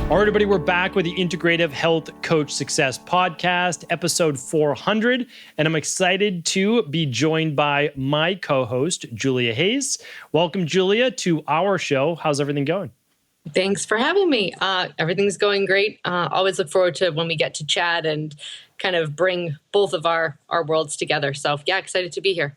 All right, everybody, we're back with the Integrative Health Coach Success Podcast, episode 400, and I'm excited to be joined by my co-host, Julia Hayes. Welcome, Julia, to our show. How's everything going? Thanks for having me. Everything's going great. Always look forward to when we get to chat and kind of bring both of our worlds together. So yeah, excited to be here.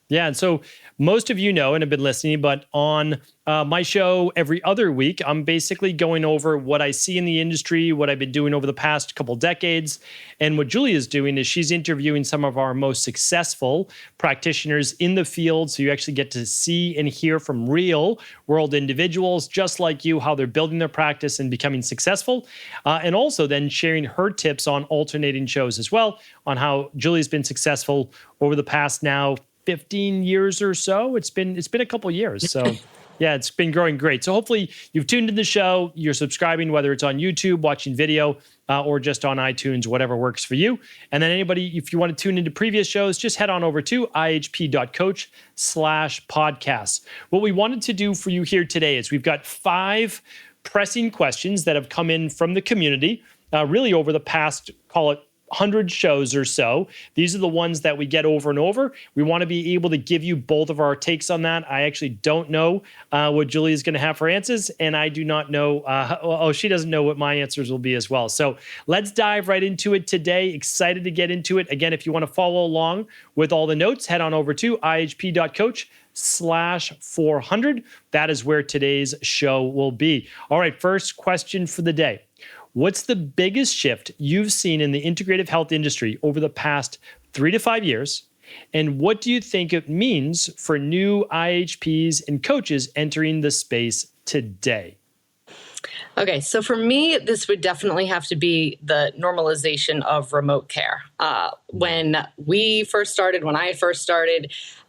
Yeah, and so most of you know and have been listening, but on my show every other week, I'm basically going over what I see in the industry, what I've been doing over the past couple decades. And what Julia is doing is she's interviewing some of our most successful practitioners in the field. So you actually get to see and hear from real world individuals just like you, how they're building their practice and becoming successful. And also then sharing her tips on alternating shows as well, on how Julia's been successful over the past now 15 years or so. It's been a couple years. So yeah, it's been growing great. So hopefully you've tuned in the show, you're subscribing, whether it's on YouTube, watching video, or just on iTunes, whatever works for you. And then anybody, if you want to tune into previous shows, just head on over to ihp.coach/podcasts. What we wanted to do for you here today is we've got 5 pressing questions that have come in from the community, really over the past, call it 100 shows or so. These are the ones that we get over and over. We want to be able to give you both of our takes on that. I actually don't know what Julia's going to have for answers, and I do not know, she doesn't know what my answers will be as well. So let's dive right into it today. Excited to get into it. Again, if you want to follow along with all the notes, head on over to ihp.coach/400. That is where today's show will be. All right, first question for the day. What's the biggest shift you've seen in the integrative health industry over the past 3 to 5 years? And what do you think it means for new IHPs and coaches entering the space today? Okay, so for me, this would definitely have to be the normalization of remote care. When I first started,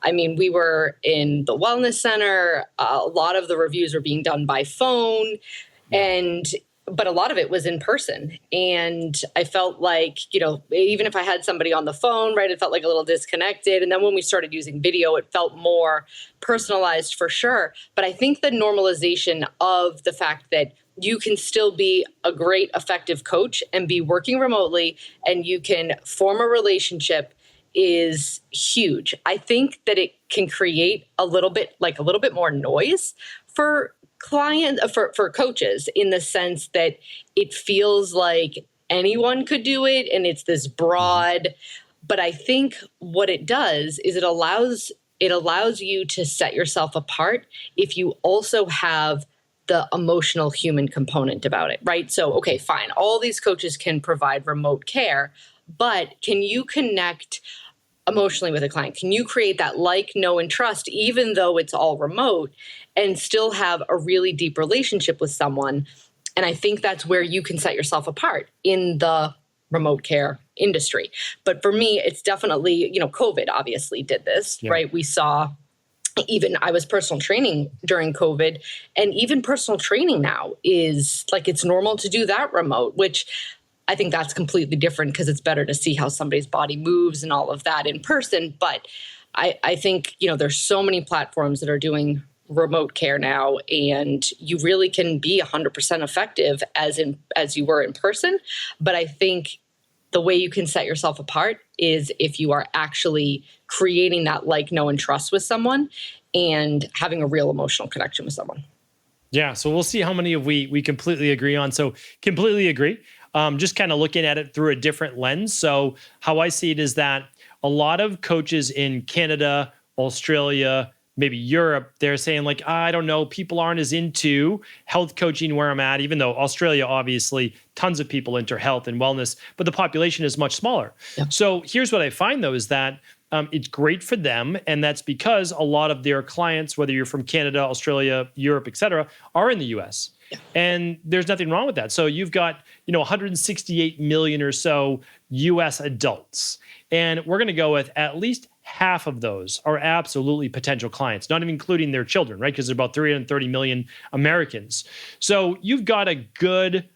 I mean, we were in the wellness center. A lot of the reviews were being done by phone, but a lot of it was in person. And I felt like, even if I had somebody on the phone, right, it felt like a little disconnected. And then when we started using video, it felt more personalized for sure. But I think the normalization of the fact that you can still be a great, effective coach and be working remotely, and you can form a relationship is huge. I think that it can create a little bit more noise for for coaches, in the sense that it feels like anyone could do it and it's this broad, but I think what it does is it allows you to set yourself apart if you also have the emotional human component about it, right? So, okay, fine. All these coaches can provide remote care, but can you connect emotionally with a client? Can you create that like, know, and trust, even though it's all remote, and still have a really deep relationship with someone? And I think that's where you can set yourself apart in the remote care industry. But for me, it's definitely, COVID obviously did this, right? We saw, even I was personal training during COVID, and even personal training now is like, it's normal to do that remote, which I think that's completely different because it's better to see how somebody's body moves and all of that in person. But I think, there's so many platforms that are doing remote care now, and you really can be 100% effective as you were in person. But I think the way you can set yourself apart is if you are actually creating that like, know, and trust with someone and having a real emotional connection with someone. Yeah, so we'll see how many of we completely agree on. So completely agree. Just kind of looking at it through a different lens. So how I see it is that a lot of coaches in Canada, Australia, maybe Europe, they're saying like, I don't know, people aren't as into health coaching where I'm at, even though Australia, obviously, tons of people enter health and wellness, but the population is much smaller. Yeah. So here's what I find, though, is that it's great for them. And that's because a lot of their clients, whether you're from Canada, Australia, Europe, et cetera, are in the US. Yeah. And there's nothing wrong with that. So you've got, 168 million or so US adults. And we're going to go with at least half of those are absolutely potential clients, not even including their children, right? Because there's about 330 million Americans. So you've got a good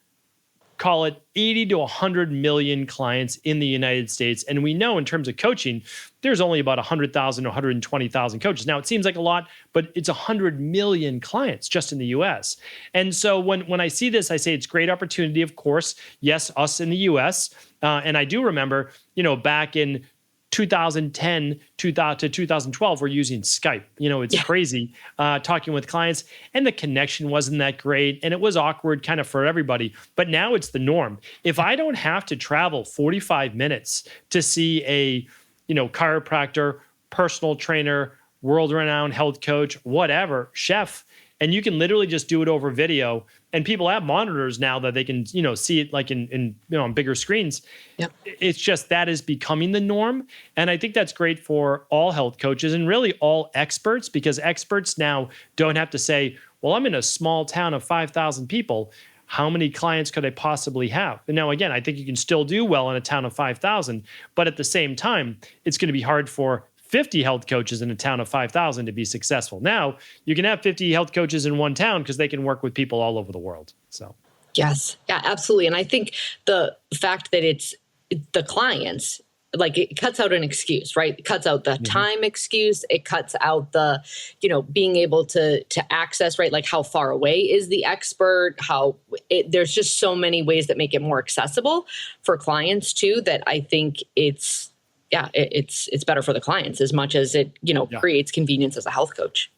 call it 80 to 100 million clients in the United States. And we know in terms of coaching, there's only about 100,000 to 120,000 coaches. Now, it seems like a lot, but it's 100 million clients just in the US. And so when I see this, I say it's great opportunity, of course. Yes, us in the US. And I do remember, back in 2010 to 2012, we're using Skype. It's crazy talking with clients, and the connection wasn't that great, and it was awkward kind of for everybody. But now it's the norm. If I don't have to travel 45 minutes to see a, chiropractor, personal trainer, world-renowned health coach, whatever, chef, and you can literally just do it over video. And people have monitors now that they can, see it like in on bigger screens. Yep. It's just that is becoming the norm. And I think that's great for all health coaches and really all experts, because experts now don't have to say, well, I'm in a small town of 5,000 people. How many clients could I possibly have? And now, again, I think you can still do well in a town of 5,000, but at the same time, it's going to be hard for 50 health coaches in a town of 5,000 to be successful. Now, you can have 50 health coaches in one town because they can work with people all over the world. So, yes, yeah, absolutely. And I think the fact that it's the clients, like, it cuts out an excuse, right? It cuts out the time excuse. It cuts out the, being able to access, right? Like, how far away is the expert? There's just so many ways that make it more accessible for clients too, that I think it's better for the clients as much as it, creates convenience as a health coach.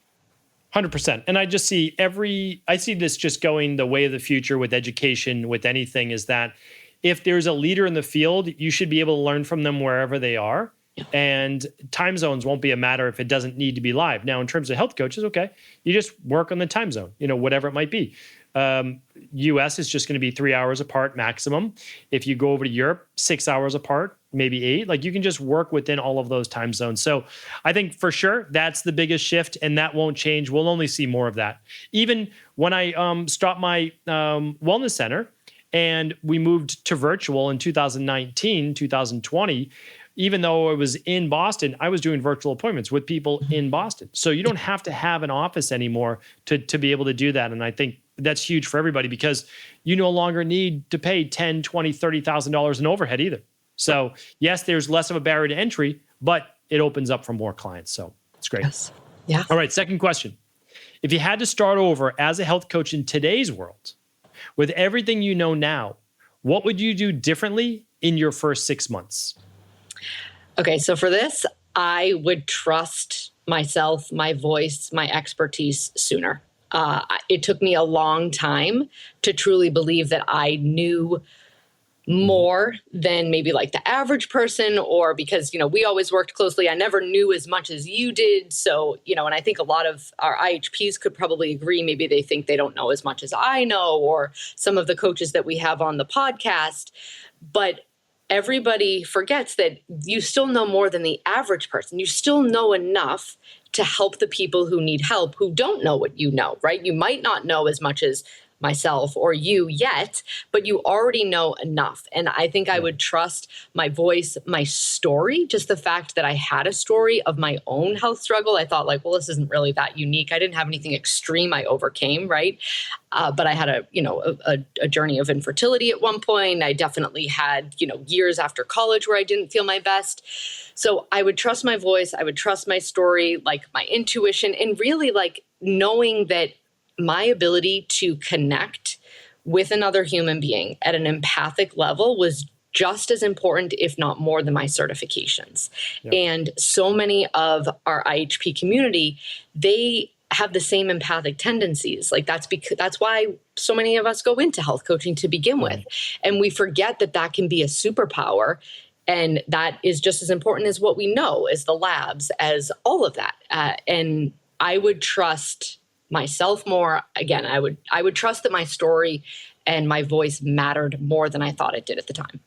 100%. And I just see I see this just going the way of the future with education, with anything, is that if there's a leader in the field, you should be able to learn from them wherever they are. Yeah. And time zones won't be a matter if it doesn't need to be live. Now, in terms of health coaches, okay, you just work on the time zone, whatever it might be. US is just going to be 3 hours apart maximum. If you go over to Europe, 6 hours apart, maybe 8. Like, you can just work within all of those time zones. So I think for sure that's the biggest shift, and that won't change. We'll only see more of that. Even when I stopped my wellness center and we moved to virtual in 2019, 2020, even though I was in Boston, I was doing virtual appointments with people in Boston. So you don't have to have an office anymore to be able to do that. And I think that's huge for everybody, because you no longer need to pay $10,000, $20,000, $30,000 in overhead either. So yes, there's less of a barrier to entry, but it opens up for more clients. So it's great. Yes. Yeah. All right. Second question. If you had to start over as a health coach in today's world, with everything you know now, what would you do differently in your first 6 months? Okay. So for this, I would trust myself, my voice, my expertise sooner. It took me a long time to truly believe that I knew more than maybe like the average person, or because, we always worked closely. I never knew as much as you did. So, and I think a lot of our IHPs could probably agree. Maybe they think they don't know as much as I know, or some of the coaches that we have on the podcast. But everybody forgets that you still know more than the average person. You still know enough to help the people who need help, who don't know what you know, right? You might not know as much as myself or you yet, but you already know enough. And I think I would trust my voice, my story, just the fact that I had a story of my own health struggle. I thought, like, well, this isn't really that unique. I didn't have anything extreme I overcame, right? But I had a journey of infertility at one point. I definitely had, years after college where I didn't feel my best. So I would trust my voice. I would trust my story, like my intuition, and really like knowing that my ability to connect with another human being at an empathic level was just as important, if not more, than my certifications. Yep. And so many of our IHP community, they have the same empathic tendencies. Like, that's why so many of us go into health coaching to begin with. And we forget that can be a superpower. And that is just as important as what we know, as the labs, as all of that. And I would trust myself more. Again, I would trust that my story and my voice mattered more than I thought it did at the time.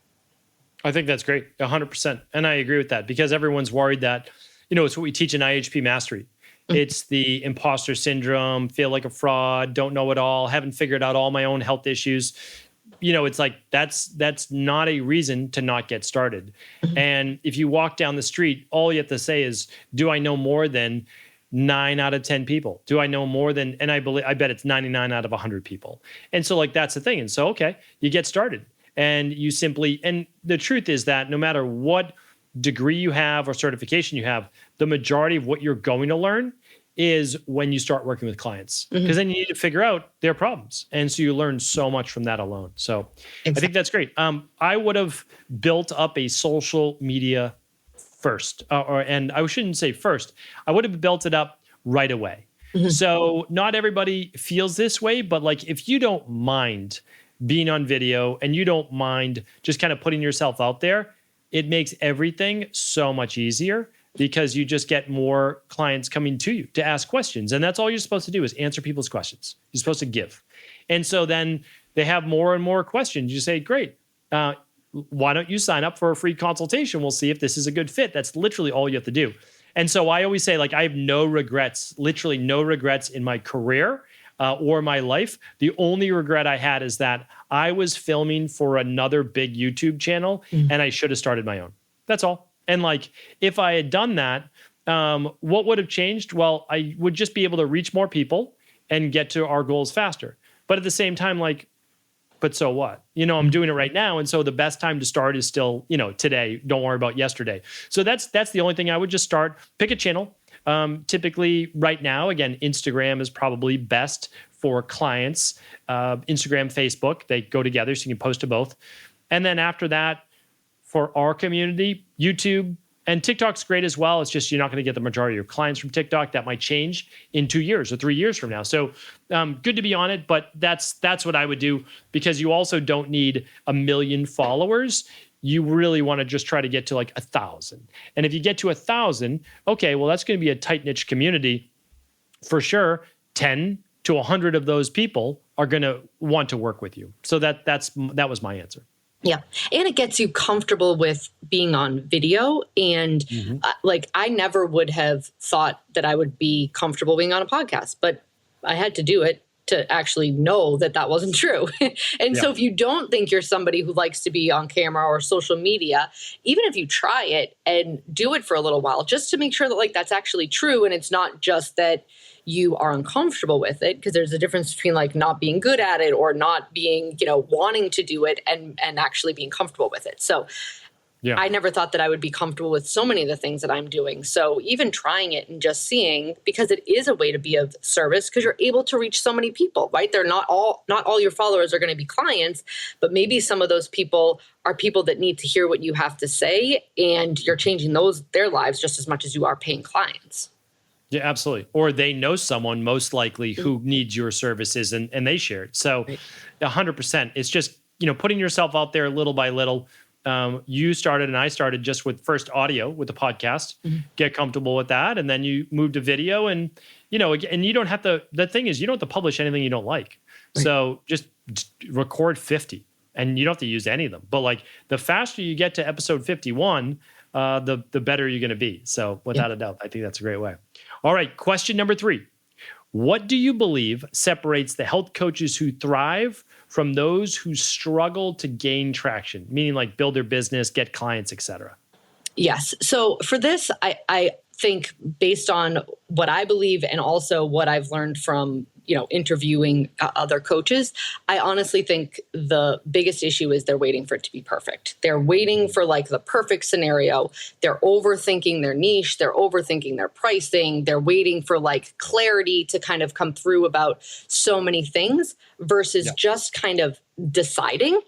I think that's great, 100%. And I agree with that, because everyone's worried that, it's what we teach in IHP Mastery. Mm-hmm. It's the imposter syndrome, feel like a fraud, don't know it all, haven't figured out all my own health issues. It's like, that's not a reason to not get started. Mm-hmm. And if you walk down the street, all you have to say is, do I know more than 9 out of 10 people? Do I know more than, and I bet it's 99 out of 100 people. And so like, that's the thing. And so, okay, you get started and you simply, and the truth is that no matter what degree you have or certification you have, the majority of what you're going to learn is when you start working with clients, because then you need to figure out their problems. And so you learn so much from that alone. So I think that's great. I would have built up a social media first, and I shouldn't say first, I would have built it up right away. So not everybody feels this way, but like if you don't mind being on video and you don't mind just kind of putting yourself out there, it makes everything so much easier, because you just get more clients coming to you to ask questions. And that's all you're supposed to do, is answer people's questions. You're supposed to give. And so then they have more and more questions. You say, great, why don't you sign up for a free consultation? We'll see if this is a good fit. That's literally all you have to do. And so I always say, like, I have no regrets, literally no regrets in my career or my life. The only regret I had is that I was filming for another big YouTube channel and I should have started my own. That's all. And like, if I had done that, what would have changed? Well, I would just be able to reach more people and get to our goals faster. But at the same time, like, but so what? I'm doing it right now. And so the best time to start is still, today. Don't worry about yesterday. So that's the only thing. I would just start, pick a channel. Typically right now, again, Instagram is probably best for clients. Instagram, Facebook, they go together, so you can post to both. And then after that, for our community, YouTube and TikTok's great as well. It's just you're not going to get the majority of your clients from TikTok. That might change in 2 years or 3 years from now. So good to be on it, but that's what I would do, because you also don't need 1 million followers. You really want to just try to get to like 1,000. And if you get to 1,000, okay, well, that's going to be a tight niche community for sure. 10 to 100 of those people are going to want to work with you. So that was my answer. Yeah. And it gets you comfortable with being on video. And like, I never would have thought that I would be comfortable being on a podcast, but I had to do it to actually know that that wasn't true. And so if you don't think you're somebody who likes to be on camera or social media, even if you try it and do it for a little while, just to make sure that like that's actually true. And it's not just that you are uncomfortable with it, because there's a difference between like not being good at it or not being, wanting to do it and actually being comfortable with it. So I never thought that I would be comfortable with so many of the things that I'm doing. So even trying it and just seeing, because it is a way to be of service, because you're able to reach so many people, right? They're not all your followers are going to be clients, but maybe some of those people are people that need to hear what you have to say, and you're changing their lives just as much as you are paying clients. Yeah, absolutely. Or they know someone most likely who needs your services and they share it. So 100%. It's just, putting yourself out there little by little. You started and I started just with first audio with the podcast, get comfortable with that. And then you move to video and you don't have to, the thing is you don't have to publish anything you don't like. Right. So just record 50 and you don't have to use any of them. But like the faster you get to episode 51, the better you're going to be. So without a doubt, I think that's a great way. All right. Question number 3. What do you believe separates the health coaches who thrive from those who struggle to gain traction, meaning like build their business, get clients, et cetera? Yes. So for this, I think based on what I believe and also what I've learned from, interviewing other coaches, I honestly think the biggest issue is they're waiting for it to be perfect. They're waiting for like the perfect scenario. They're overthinking their niche. They're overthinking their pricing. They're waiting for like clarity to kind of come through about so many things versus just kind of deciding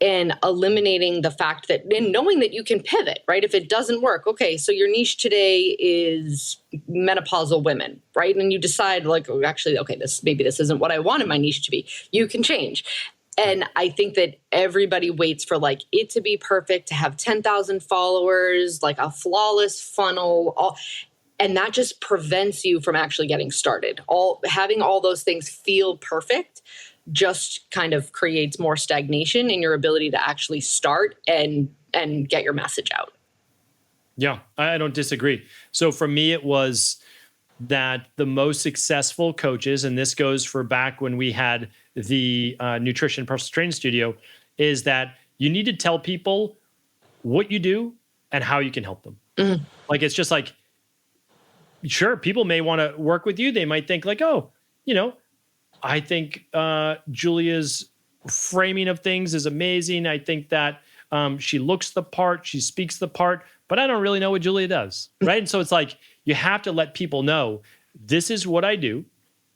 and eliminating the fact that, and knowing that you can pivot, right? If it doesn't work, okay, so your niche today is menopausal women, right? And you decide like, oh, actually, okay, maybe this isn't what I wanted my niche to be. You can change. And I think that everybody waits for like it to be perfect, to have 10,000 followers, like a flawless funnel, and that just prevents you from actually getting started. Having all those things feel perfect just kind of creates more stagnation in your ability to actually start and get your message out. Yeah, I don't disagree. So for me, it was that the most successful coaches, and this goes for back when we had the nutrition personal training studio, is that you need to tell people what you do and how you can help them. Like, it's just like, sure, people may want to work with you. They might think like, oh, I think Julia's framing of things is amazing. I think that she looks the part, she speaks the part, but I don't really know what Julia does, right? And so it's like, you have to let people know, this is what I do.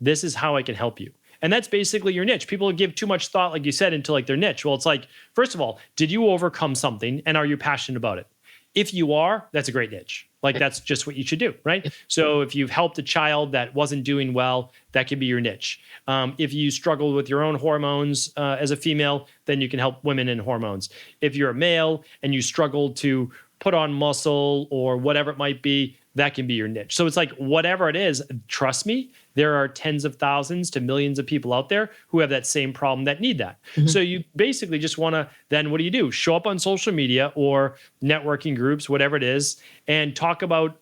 This is how I can help you. And that's basically your niche. People give too much thought, like you said, into like their niche. Well, it's like, first of all, did you overcome something and are you passionate about it? If you are, that's a great niche. Like that's just what you should do, right? So if you've helped a child that wasn't doing well, that could be your niche. If you struggle with your own hormones as a female, then you can help women in hormones. If you're a male and you struggle to put on muscle or whatever it might be, that can be your niche. So it's like, whatever it is, trust me, there are tens of thousands to millions of people out there who have that same problem that need that. Mm-hmm. So you basically just want to, then what do? Show up on social media or networking groups, whatever it is, and talk about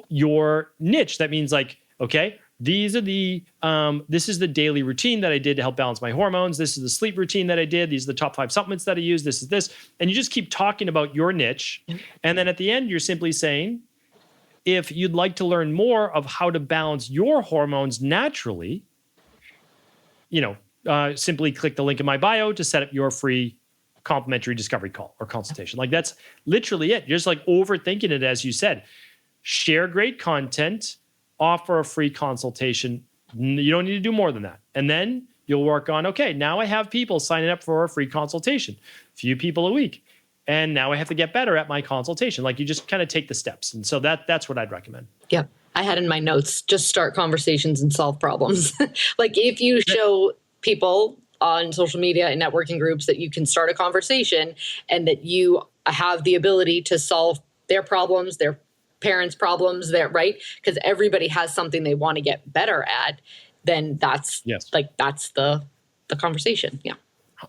your niche. That means like, okay, these are this is the daily routine that I did to help balance my hormones. This is the sleep routine that I did. These are the top 5 supplements that I use. This is this. And you just keep talking about your niche. And then at the end, you're simply saying, if you'd like to learn more of how to balance your hormones naturally, simply click the link in my bio to set up your free complimentary discovery call or consultation. Like that's literally it. You're just like overthinking it, as you said. Share great content, offer a free consultation. You don't need to do more than that. And then you'll work on, okay, now I have people signing up for a free consultation, few people a week. And now I have to get better at my consultation. Like you just kind of take the steps. And so that's what I'd recommend. Yeah. I had in my notes, just start conversations and solve problems. Like if you show people on social media and networking groups that you can start a conversation and that you have the ability to solve their problems, their parents' problems, right? Because everybody has something they want to get better at, then that's the conversation. Yeah.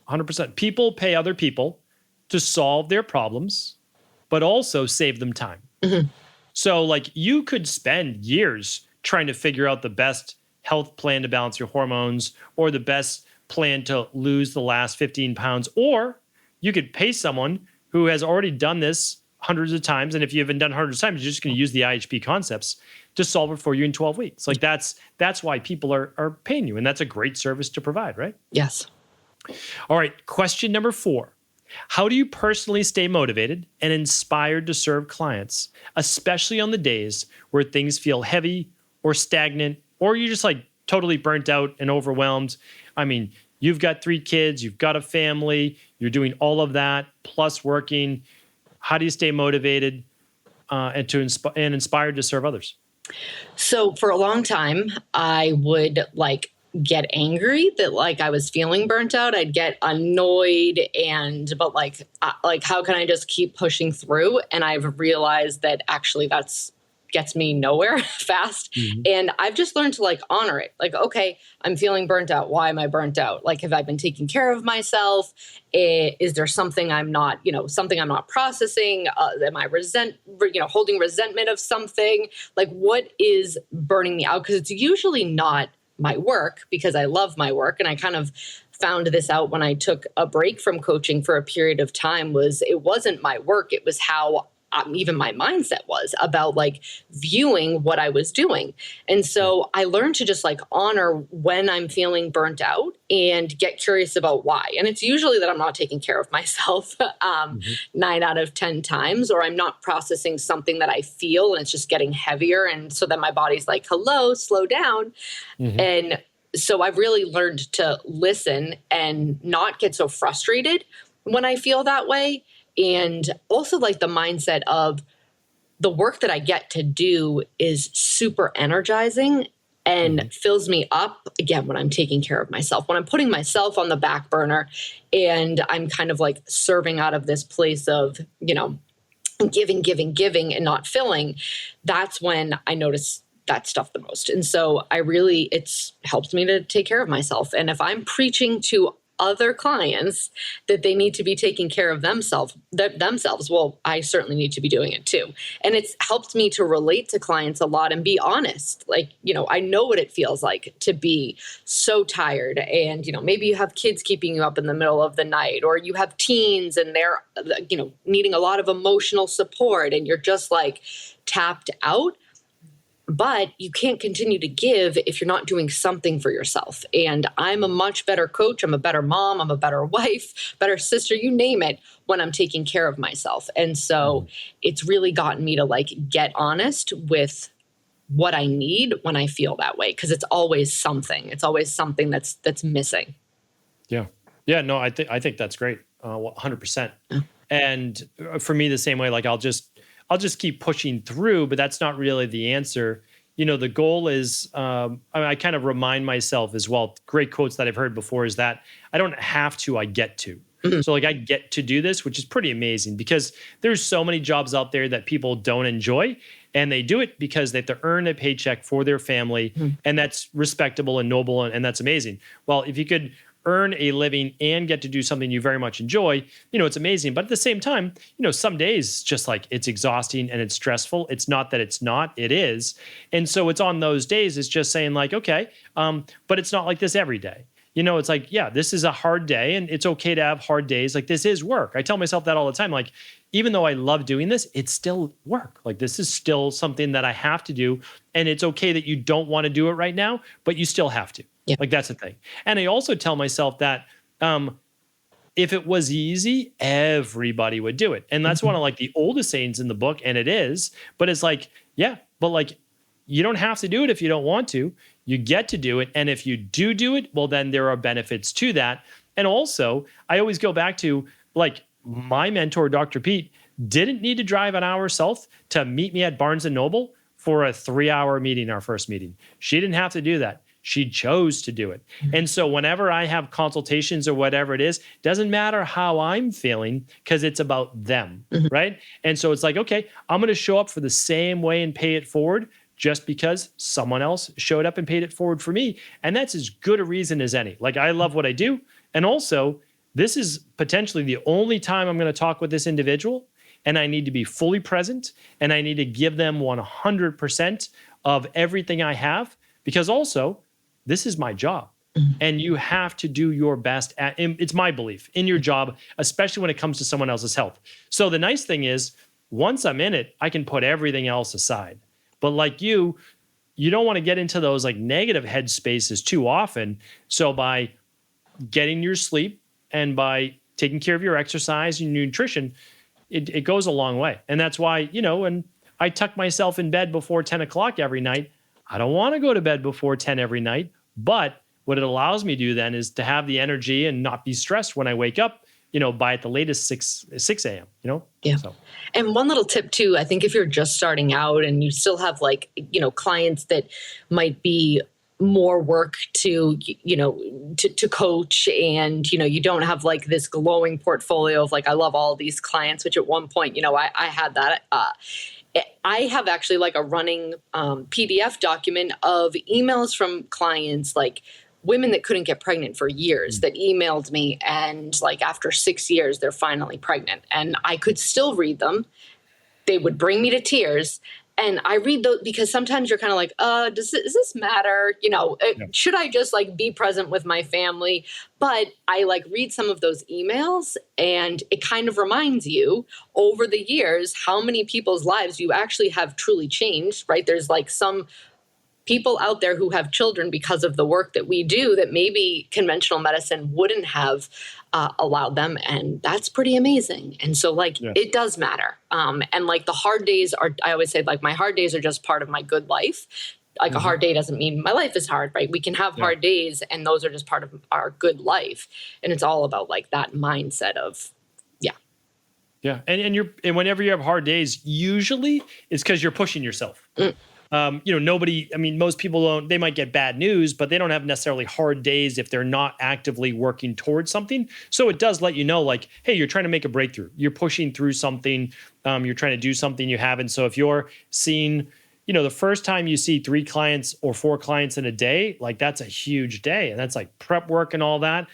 100%. People pay other people to solve their problems, but also save them time. Mm-hmm. So like you could spend years trying to figure out the best health plan to balance your hormones or the best plan to lose the last 15 pounds, or you could pay someone who has already done this hundreds of times. And if you haven't done hundreds of times, you're just going to use the IHP concepts to solve it for you in 12 weeks. Like that's why people are paying you. And that's a great service to provide, right? Yes. All right. Question number 4. How do you personally stay motivated and inspired to serve clients, especially on the days where things feel heavy or stagnant, or you're just like totally burnt out and overwhelmed? I mean, you've got 3 kids, you've got a family, you're doing all of that, plus working. How do you stay motivated and inspired to serve others? So for a long time, I would get angry that I was feeling burnt out. I'd get annoyed but how can I just keep pushing through? And I've realized that actually that's gets me nowhere fast. Mm-hmm. And I've just learned to honor it. Okay, I'm feeling burnt out. Why am I burnt out? Have I been taking care of myself? Is there something I'm not processing? Am I holding resentment of something? What is burning me out? Because it's usually not my work, because I love my work. And I kind of found this out when I took a break from coaching for a period of time. It wasn't my work. It was how even my mindset was about viewing what I was doing. And so I learned to just honor when I'm feeling burnt out and get curious about why. And it's usually that I'm not taking care of myself 9 out of 10 times, or I'm not processing something that I feel and it's just getting heavier. And so then my body's like, hello, slow down. Mm-hmm. And so I've really learned to listen and not get so frustrated when I feel that way. And also the mindset of the work that I get to do is super energizing and fills me up, again, when I'm taking care of myself, when I'm putting myself on the back burner and I'm kind of serving out of this place of, giving and not filling. That's when I notice that stuff the most. And so it's helped me to take care of myself. And if I'm preaching to other clients that they need to be taking care of themselves, well, I certainly need to be doing it too. And it's helped me to relate to clients a lot and be honest. I know what it feels like to be so tired, and maybe you have kids keeping you up in the middle of the night, or you have teens and they're needing a lot of emotional support and you're just tapped out. but you can't continue to give if you're not doing something for yourself. And I'm a much better coach. I'm a better mom. I'm a better wife, better sister, you name it, when I'm taking care of myself. And so it's really gotten me to like get honest with what I need when I feel that way. Cause it's always something. It's always something that's missing. Yeah. Yeah. No, I think that's great. 100%. And for me, the same way, like I'll just keep pushing through, but that's not really the answer. The goal is, I kind of remind myself as well, great quotes that I've heard before is that I don't have to, I get to. So like I get to do this, which is pretty amazing because there's so many jobs out there that people don't enjoy and they do it because they have to earn a paycheck for their family. And that's respectable and noble and that's amazing. Well, if you could earn a living and get to do something you very much enjoy, it's amazing. But at the same time, some days just like it's exhausting and it's stressful. It's not that it's not, it is. And so it's on those days, it's just saying like, okay, but it's not like this every day. It's like, yeah, this is a hard day and it's okay to have hard days. Like this is work. I tell myself that all the time. Like, even though I love doing this, it's still work. Like this is still something that I have to do. And it's okay that you don't want to do it right now, but you still have to. Yeah. Like that's the thing. And I also tell myself that if it was easy, everybody would do it. And that's one of like the oldest sayings in the book. And it is, but it's like, yeah, but like you don't have to do it if you don't want to. You get to do it. And if you do it, well, then there are benefits to that. And also, I always go back to like my mentor, Dr. Pete, didn't need to drive an hour south to meet me at Barnes & Noble for a 3-hour meeting, our first meeting. She didn't have to do that. She chose to do it. And so whenever I have consultations or whatever it is, doesn't matter how I'm feeling because it's about them, right? And so it's like, okay, I'm going to show up for the same way and pay it forward just because someone else showed up and paid it forward for me. And that's as good a reason as any. Like I love what I do. And also, this is potentially the only time I'm going to talk with this individual. And I need to be fully present and I need to give them 100% of everything I have because also, this is my job and you have to do your best it's my belief in your job, especially when it comes to someone else's health. So the nice thing is once I'm in it, I can put everything else aside. But like you don't want to get into those like negative headspaces too often. So by getting your sleep and by taking care of your exercise and your nutrition, it goes a long way. And that's why, when I tuck myself in bed before 10 o'clock every night, I don't want to go to bed before 10 every night. But what it allows me to do then is to have the energy and not be stressed when I wake up, by at the latest 6 a.m., Yeah. So. And one little tip too, I think if you're just starting out and you still have like, clients that might be more work to coach and, you don't have like this glowing portfolio of like, I love all these clients, which at one point, I had that, I have actually like a running PDF document of emails from clients, like women that couldn't get pregnant for years that emailed me. And like after 6 years, they're finally pregnant. And I could still read them. They would bring me to tears. And I read those because sometimes you're kind of like, does this matter? Should I just like be present with my family? But I like read some of those emails and it kind of reminds you over the years how many people's lives you actually have truly changed, right? There's like some people out there who have children because of the work that we do that maybe conventional medicine wouldn't have allowed them. And that's pretty amazing. And so like, It does matter. And like the hard days I always say like my hard days are just part of my good life. Like a hard day doesn't mean my life is hard, right? We can have hard days and those are just part of our good life. And it's all about like that mindset of, Yeah. And whenever you have hard days, usually it's because you're pushing yourself. Most people they might get bad news, but they don't have necessarily hard days if they're not actively working towards something. So it does let you know like, hey, you're trying to make a breakthrough. You're pushing through something. You're trying to do something you haven't. So if you're seeing, the first time you see 3 clients or 4 clients in a day, like that's a huge day. And that's like prep work and all that.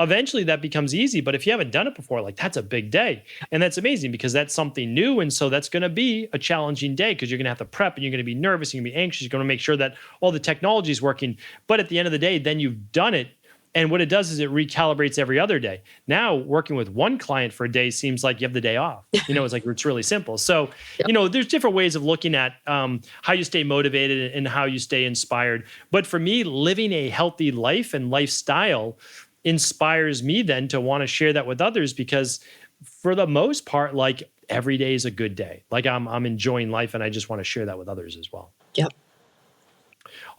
Eventually that becomes easy. But if you haven't done it before, like that's a big day. And that's amazing because that's something new. And so that's going to be a challenging day because you're going to have to prep and you're going to be nervous. You're going to be anxious. You're going to make sure that all the technology is working. But at the end of the day, then you've done it. And what it does is it recalibrates every other day. Now, working with one client for a day seems like you have the day off. It's really simple. So, Yep. there's different ways of looking at how you stay motivated and how you stay inspired. But for me, living a healthy life and lifestyle inspires me then to want to share that with others, because for the most part, like, every day is a good day. Like, I'm enjoying life, and I just want to share that with others as well. Yep.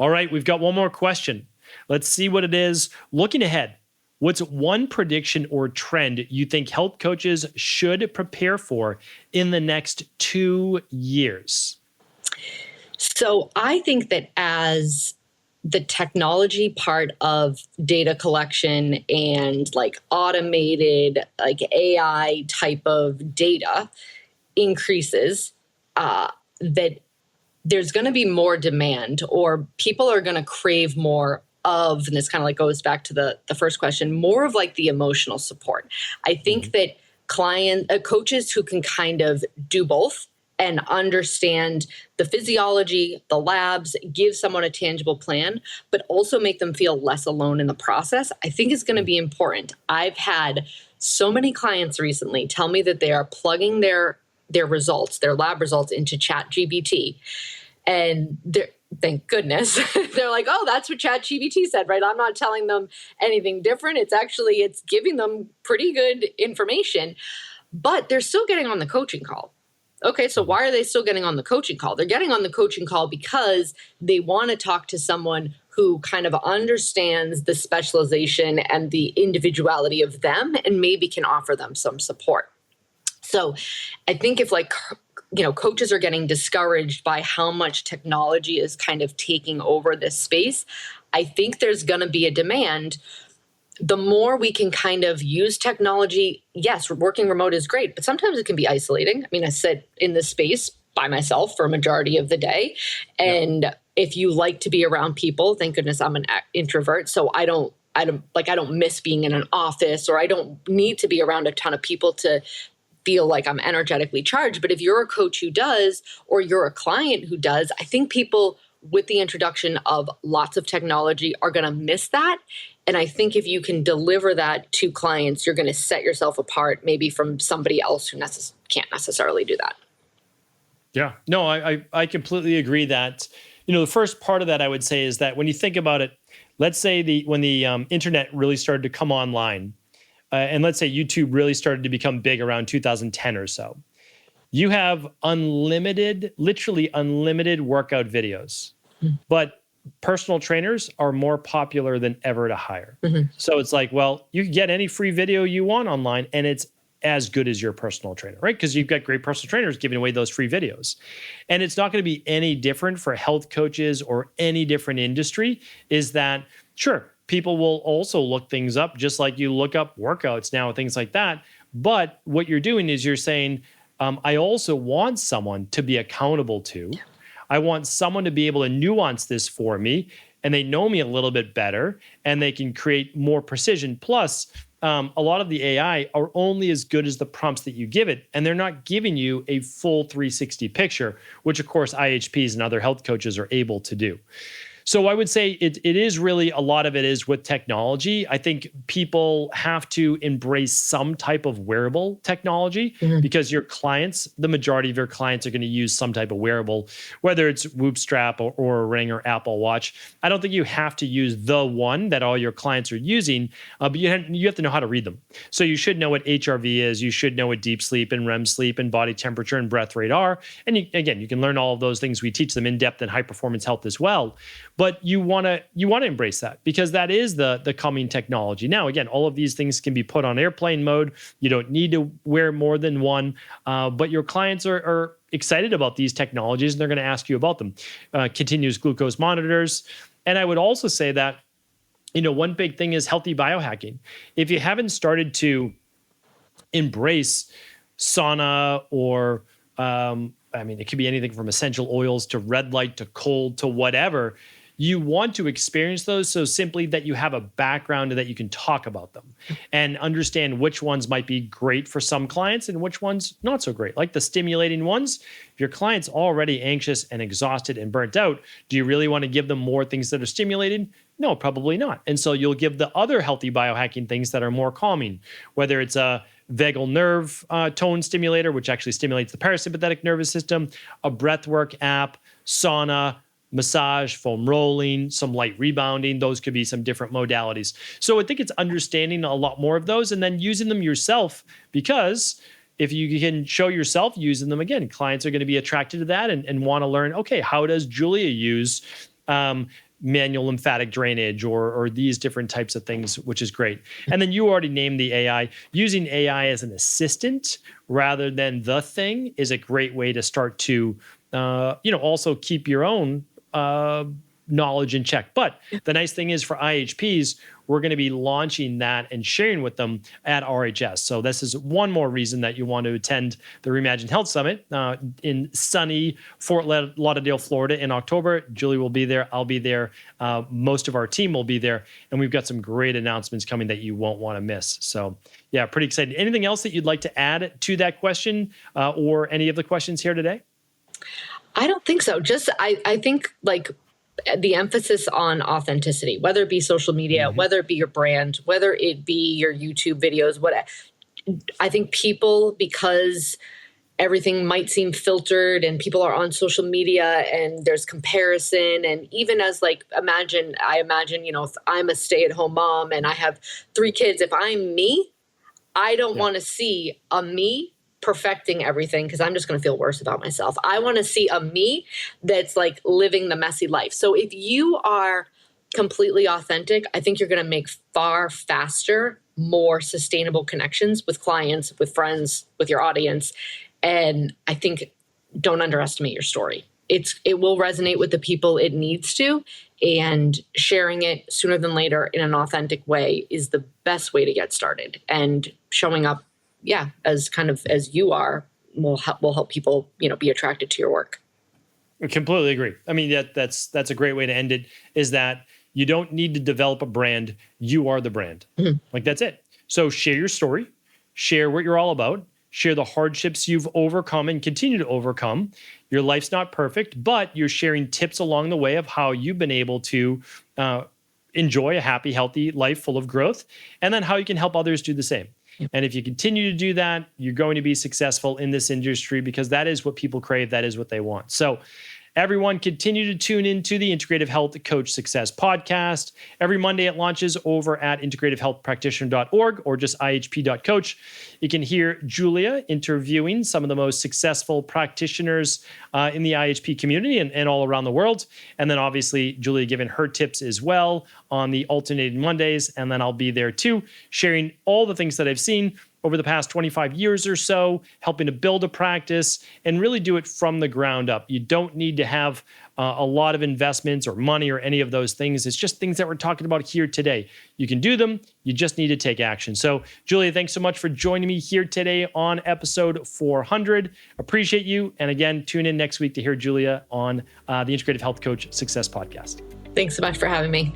All right, we've got one more question. Let's see what it is. Looking ahead, what's one prediction or trend you think health coaches should prepare for in the next 2 years? So I think that as the technology part of data collection and like automated, like AI type of data increases, that there's going to be more demand, or people are going to crave more of, and this kind of like goes back to the first question, more of like the emotional support. I think that coaches who can kind of do both and understand the physiology, the labs, give someone a tangible plan, but also make them feel less alone in the process, I think is going to be important. I've had so many clients recently tell me that they are plugging their results, their lab results, into ChatGPT. And thank goodness, they're like, oh, that's what ChatGPT said, right? I'm not telling them anything different. It's giving them pretty good information, but they're still getting on the coaching call. Okay, so why are they still getting on the coaching call? They're getting on the coaching call because they want to talk to someone who kind of understands the specialization and the individuality of them and maybe can offer them some support. So I think if coaches are getting discouraged by how much technology is kind of taking over this space, I think there's going to be a demand. The more we can kind of use technology, yes, working remote is great, but sometimes it can be isolating. I mean, I sit in this space by myself for a majority of the day. And if you like to be around people, thank goodness I'm an introvert, so I don't miss being in an office, or I don't need to be around a ton of people to feel like I'm energetically charged. But if you're a coach who does, or you're a client who does, I think people with the introduction of lots of technology are going to miss that. And I think if you can deliver that to clients, you're going to set yourself apart maybe from somebody else who can't necessarily do that. Yeah, no, I completely agree that, the first part of that I would say is that when you think about it, let's say when the internet really started to come online, and let's say YouTube really started to become big around 2010 or so, you have literally unlimited workout videos, but personal trainers are more popular than ever to hire. So it's like, well, you can get any free video you want online, and it's as good as your personal trainer, right? Because you've got great personal trainers giving away those free videos. And it's not going to be any different for health coaches or any different industry, is that, sure, people will also look things up just like you look up workouts now, things like that. But what you're doing is you're saying, I also want someone to be accountable to. I want someone to be able to nuance this for me, and they know me a little bit better, and they can create more precision. Plus, a lot of the AI are only as good as the prompts that you give it, and they're not giving you a full 360 picture, which of course IHPs and other health coaches are able to do. So I would say it is really, a lot of it is with technology. I think people have to embrace some type of wearable technology, because your clients, the majority of your clients, are going to use some type of wearable, whether it's Whoop strap or a Ring or Apple Watch. I don't think you have to use the one that all your clients are using, but you have to know how to read them. So you should know what HRV is. You should know what deep sleep and REM sleep and body temperature and breath rate are. And you can learn all of those things. We teach them in depth in high performance health as well. But you want to embrace that, because that is the coming technology. Now, again, all of these things can be put on airplane mode. You don't need to wear more than one, but your clients are excited about these technologies, and they're going to ask you about them. Continuous glucose monitors. And I would also say that, one big thing is healthy biohacking. If you haven't started to embrace sauna or, it could be anything from essential oils to red light to cold to whatever, you want to experience those so simply that you have a background and that you can talk about them and understand which ones might be great for some clients and which ones not so great. Like the stimulating ones, if your client's already anxious and exhausted and burnt out, do you really want to give them more things that are stimulating? No, probably not. And so you'll give the other healthy biohacking things that are more calming, whether it's a vagal nerve tone stimulator, which actually stimulates the parasympathetic nervous system, a breathwork app, sauna, massage, foam rolling, some light rebounding. Those could be some different modalities. So I think it's understanding a lot more of those and then using them yourself, because if you can show yourself using them, again, clients are going to be attracted to that and want to learn, okay, how does Julia use manual lymphatic drainage or these different types of things, which is great. And then you already named the AI. Using AI as an assistant rather than the thing is a great way to start to, also keep your own knowledge in check. But the nice thing is for IHPs, we're going to be launching that and sharing with them at RHS. So this is one more reason that you want to attend the Reimagined Health Summit in sunny Fort Lauderdale, Florida in October. Julie will be there. I'll be there. Most of our team will be there. And we've got some great announcements coming that you won't want to miss. So yeah, pretty excited. Anything else that you'd like to add to that question or any of the questions here today? I don't think so. Just, I think like the emphasis on authenticity, whether it be social media, whether it be your brand, whether it be your YouTube videos, I think people, because everything might seem filtered and people are on social media and there's comparison. And even as like, I imagine, if I'm a stay-at-home mom and I have 3 kids, if I'm me, I don't want to see a me perfecting everything because I'm just going to feel worse about myself. I want to see a me that's like living the messy life. So if you are completely authentic, I think you're going to make far faster, more sustainable connections with clients, with friends, with your audience. And I think don't underestimate your story. It will resonate with the people it needs to, and sharing it sooner than later in an authentic way is the best way to get started. And showing up as you are will help people, be attracted to your work. I completely agree. I mean, that's a great way to end it, is that you don't need to develop a brand. You are the brand. Like that's it. So share your story, share what you're all about, share the hardships you've overcome and continue to overcome. Your life's not perfect, but you're sharing tips along the way of how you've been able to enjoy a happy, healthy life full of growth, and then how you can help others do the same. And if you continue to do that, you're going to be successful in this industry because that is what people crave. That is what they want. So everyone, continue to tune into the Integrative Health Coach Success podcast. Every Monday it launches over at integrativehealthpractitioner.org or just ihp.coach. You can hear Julia interviewing some of the most successful practitioners in the IHP community and all around the world. And then obviously Julia giving her tips as well on the alternating Mondays. And then I'll be there too, sharing all the things that I've seen over the past 25 years or so, helping to build a practice and really do it from the ground up. You don't need to have a lot of investments or money or any of those things. It's just things that we're talking about here today. You can do them. You just need to take action. So, Julia, thanks so much for joining me here today on episode 400. Appreciate you. And again, tune in next week to hear Julia on the Integrative Health Coach Success podcast. Thanks so much for having me.